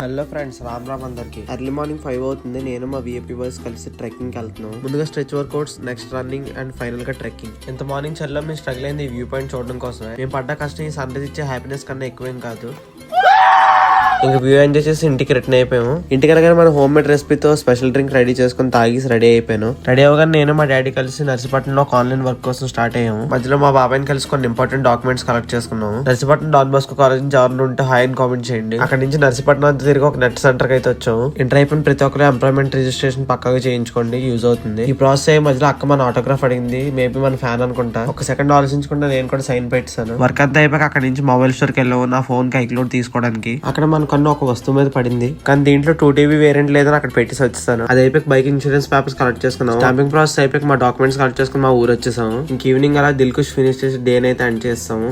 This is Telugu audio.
హలో ఫ్రెండ్స్, రామ్ అందరికి. ఎర్లీ మార్నింగ్ 5 అవుతుంది. నేను మా విఐపీ బాయ్స్ కలిసి ట్రెక్కింగ్ కి వెళ్తున్నాం. ముందుగా stretch workouts, next running and final గా ట్రెక్కింగ్. ఇంత మార్నింగ్ చల్లో మేము స్ట్రగుల్ అయింది ఈ వ్యూ పాయింట్ చూడడం కోసమే. మేము పడ్డ కష్టం ఈ సన్ రైజ్ ఇచ్చే హ్యాపీనెస్ కన్నా ఎక్కువేం కాదు. ఇంకా వ్యూ ఎంజాయ్ చేసి ఇంటికి రిటర్న్ అయిపోయాము. ఇంటికి అనగానే మన హోమ్ మేడ్ రెసిపీతో స్పెషల్ డ్రింక్ రెడీ చేసుకుని తాగేసి రెడీ అయిపోయాను. రెడీ అవగానే నేను మా డాడీ కలిసి నర్సీపట్నంలో ఒక ఆన్లైన్ వర్క్ కోసం స్టార్ట్ అయ్యాము. మధ్యలో మా బాబాయ్ని కలిసి కొన్ని ఇంపార్టెంట్ డాక్యుమెంట్స్ కలెక్ట్ చేసుకున్నాము. నర్సీపట్నం డాన్ బాస్కో కాలేజ్ నుంచి ఎవరిని ఉంటే హాయ్ అని కామెంట్ చేయండి. అక్కడ నుంచి నర్సీపట్నం అంతా తిరిగి ఒక నెట్ సెంటర్ కి అయితే వచ్చాము. ఇంటర్ అయిపోయిన ప్రతి ఒక్కరు ఎంప్లాయ్మెంట్ రిజిస్ట్రేషన్ పక్కగా చేయించుకోండి, యూజ్ అవుతుంది. ఈ ప్రాసెస్ అయ్యే మధ్యలో అక్క మన ఆటోగ్రాఫ్ అడిగింది. మేబీ మన ఫ్యాన్ అనుకుంటా. ఒక సెకండ్ ఆలోచించకుండా నేను కూడా సైన్ పెట్టాను. వర్క్ అంతా అయిపోయాక అక్కడ నుంచి మొబైల్ స్టోర్ కి వెళ్ళాము నా ఫోన్ కి ఐక్లౌడ్ తీసుకోవడానికి. అక్కడ మనకన్నా ఒక వస్తువు మీద పడింది, కానీ దీంట్లో 2TB వేరియంట్ లేదని అక్కడ పెట్టేసి వచ్చేసాను. అది అయిపోయి బైక్ ఇన్సూరెన్స్ పేపర్స్ కలెక్ట్ చేసుకున్నాం. స్టాంపింగ్ ప్రాసెస్ అయిపోయి మా డాక్యుమెంట్స్ కలెక్ట్ చేసుకుని మా ఊరు వచ్చేసాము. ఇంక ఈవినింగ్ అలా దిల్ కుష్ ఫినిష్ చేసి డే అయితే ఎండ్ చేస్తాము.